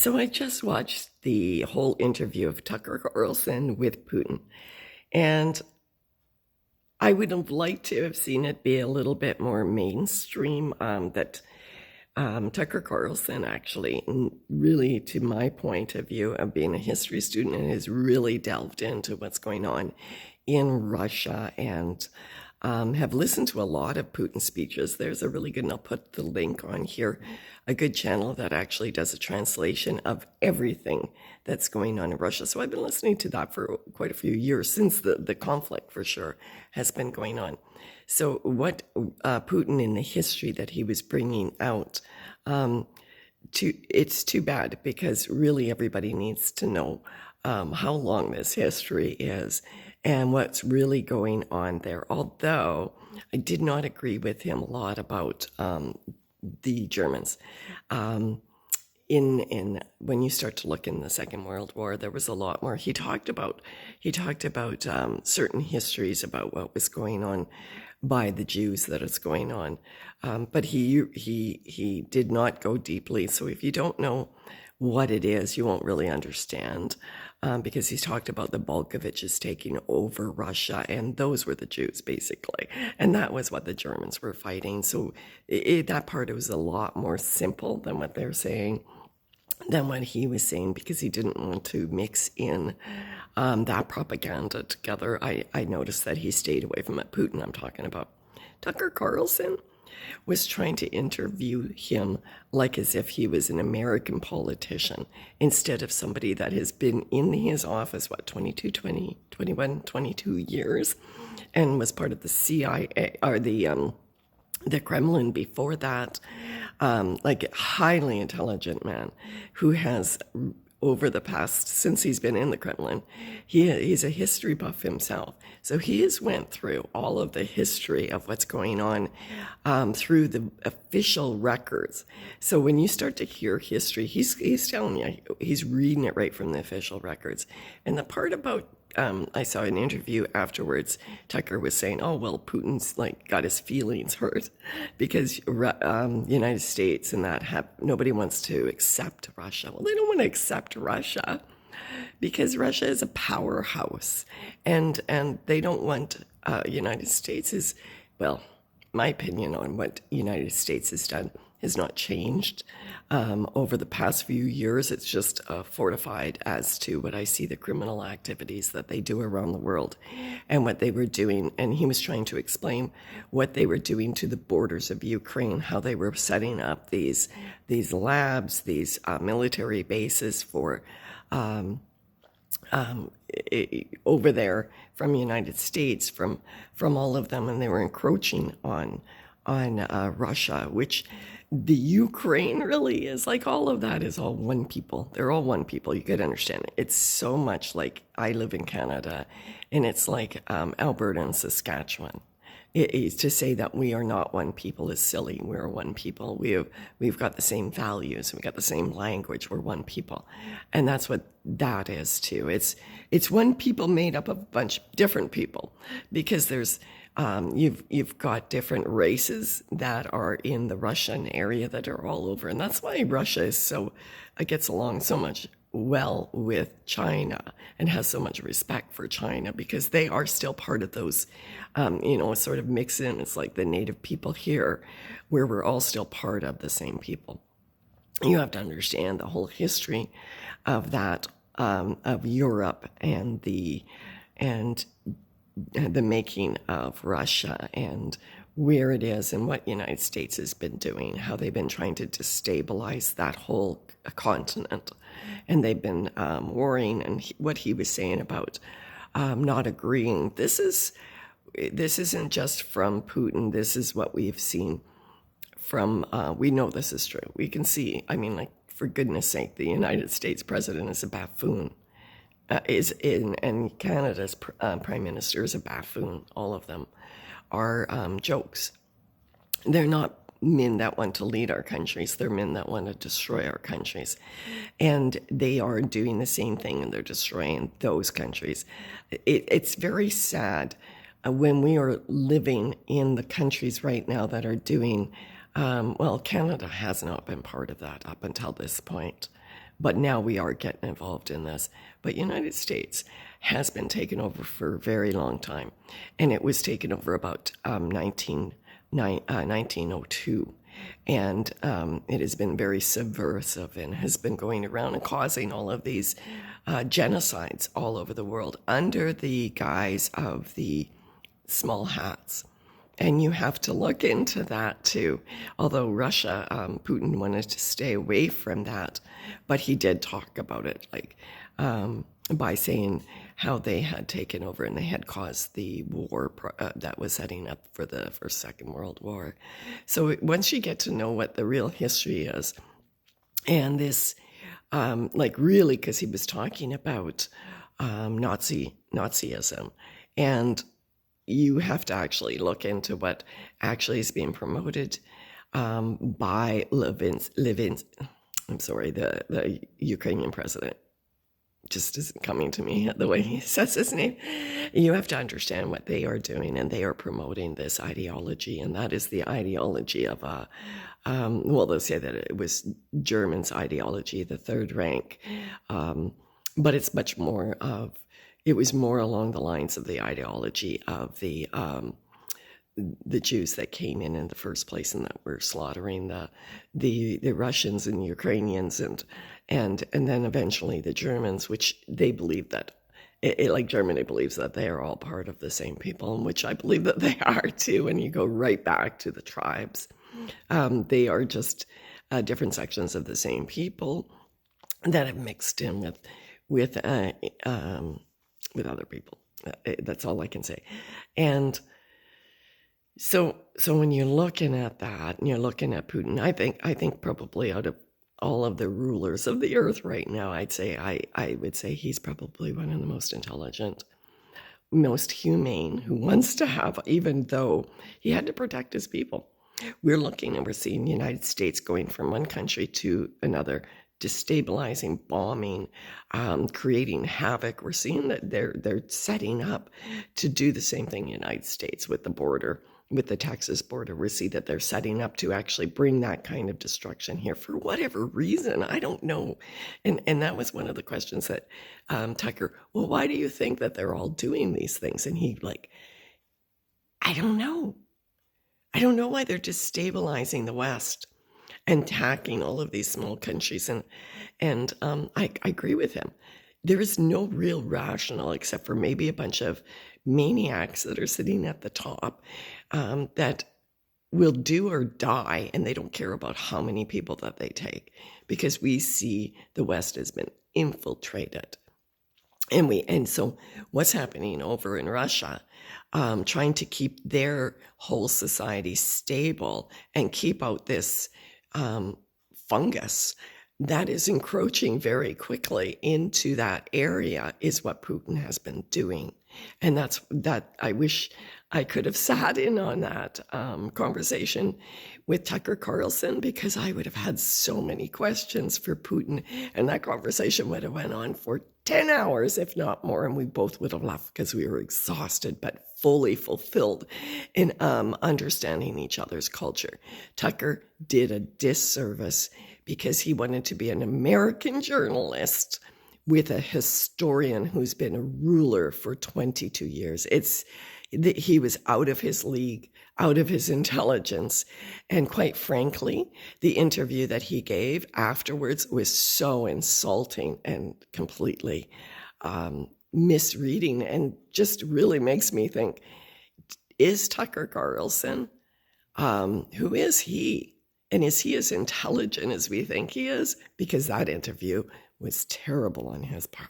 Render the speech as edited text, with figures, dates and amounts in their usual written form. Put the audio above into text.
So I just watched the whole interview of Tucker Carlson with Putin, and I would have liked to have seen it be a little bit more mainstream. That Tucker Carlson actually, really, to my point of view of being a history student, and has really delved into what's going on in Russia and have listened to a lot of Putin speeches. There's a really good, and I'll put the link on here, a good channel that actually does a translation of everything that's going on in Russia. So I've been listening to that for quite a few years, since the conflict for sure has been going on. So what Putin, in the history that he was bringing out, it's too bad, because really everybody needs to know how long this history is and what's really going on there. Although I did not agree with him a lot about the Germans. In when you start to look in the Second World War, there was a lot more. He talked about certain histories about what was going on by the Jews, that is going on, but he did not go deeply. So if you don't know what it is, you won't really understand, because he's talked about the Bolsheviks taking over Russia, and those were the Jews, basically, and that was what the Germans were fighting. So that part was a lot more simple than what they're saying, than what he was saying, because he didn't want to mix in that propaganda together. I noticed that he stayed away from it. Putin, I'm talking about. Tucker Carlson was trying to interview him like as if he was an American politician, instead of somebody that has been in his office, 22 years, and was part of the CIA, or the Kremlin before that, like a highly intelligent man who has, over the past, since he's been in the Kremlin, he's a history buff himself. So he has went through all of the history of what's going on through the official records. So when you start to hear history, he's telling you, he's reading it right from the official records. And the part about, I saw an interview afterwards, Tucker was saying, oh, well, Putin's got his feelings hurt because United States and that nobody wants to accept Russia. Well, they don't want to accept Russia because Russia is a powerhouse, and they don't want United States is, well, my opinion on what United States has done has not changed over the past few years. It's just fortified as to what I see, the criminal activities that they do around the world and what they were doing. And he was trying to explain what they were doing to the borders of Ukraine, how they were setting up these labs, these military bases for over there from the United States, from all of them, and they were encroaching on Russia, which the Ukraine really is. Like, all of that is all one people. They're all one people. You could understand it. It's so much like I live in Canada, and it's like Alberta and Saskatchewan. It is to say that we are not one people is silly. We're one people. We've got the same values. We've got the same language. We're one people, and that's what that is too. It's one people made up of a bunch of different people, because there's you've got different races that are in the Russian area that are all over, and that's why Russia is so gets along so much well with China and has so much respect for China, because they are still part of those, sort of mix in. It's like the native people here, where we're all still part of the same people. You have to understand the whole history of that, of Europe and the making of Russia, and where it is, and what United States has been doing, how they've been trying to destabilize that whole continent. And they've been warring, and what he was saying about not agreeing. This isn't just from Putin. This is what we've seen from, we know this is true. We can see, for goodness sake, the United States president is a buffoon. And Canada's prime minister is a buffoon. All of them are jokes. They're not men that want to lead our countries. They're men that want to destroy our countries. And they are doing the same thing, and they're destroying those countries. It's very sad when we are living in the countries right now that are doing, Canada has not been part of that up until this point. but now we are getting involved in this. But United States has been taken over for a very long time, and it was taken over about 1902. And it has been very subversive and has been going around and causing all of these genocides all over the world under the guise of the small hats. And you have to look into that too. Although Russia, Putin wanted to stay away from that, but he did talk about it, like by saying how they had taken over and they had caused the war that was setting up for the First, Second World War. So once you get to know what the real history is, and this, like really, because he was talking about Nazism, and you have to actually look into what actually is being promoted by the Ukrainian president. Just isn't coming to me the way he says his name. You have to understand what they are doing, and they are promoting this ideology, and that is the ideology of they'll say that it was Germans' ideology, the Third Reich, but it's much more of. It was more along the lines of the ideology of the Jews that came in the first place and that were slaughtering the Russians and the Ukrainians and then eventually the Germans, which they believe that, like Germany believes that they are all part of the same people, and which I believe that they are too. When you go right back to the tribes, they are just different sections of the same people that have mixed in with other people. That's all I can say. And so when you're looking at that and you're looking at Putin, I think probably out of all of the rulers of the earth right now, I would say he's probably one of the most intelligent, most humane, who wants to have, even though he had to protect his people. We're looking and we're seeing the United States going from one country to another, destabilizing, bombing, creating havoc. We're seeing that they're setting up to do the same thing in the United States with the border, with the Texas border. We see that they're setting up to actually bring that kind of destruction here for whatever reason. I don't know. And that was one of the questions that Tucker, well, why do you think that they're all doing these things? And he I don't know. I don't know why they're destabilizing the West and attacking all of these small countries. And I agree with him. There is no real rationale except for maybe a bunch of maniacs that are sitting at the top that will do or die, and they don't care about how many people that they take, because we see the West has been infiltrated. And so what's happening over in Russia, trying to keep their whole society stable and keep out this fungus that is encroaching very quickly into that area, is what Putin has been doing. And that I wish I could have sat in on that conversation with Tucker Carlson, because I would have had so many questions for Putin, and that conversation would have went on for 10 hours, if not more, and we both would have left because we were exhausted but fully fulfilled in understanding each other's culture. Tucker did a disservice because he wanted to be an American journalist with a historian who's been a ruler for 22 years. He was out of his league, out of his intelligence. And quite frankly, the interview that he gave afterwards was so insulting and completely misreading, and just really makes me think, is Tucker Carlson, who is he? And is he as intelligent as we think he is? Because that interview was terrible on his part.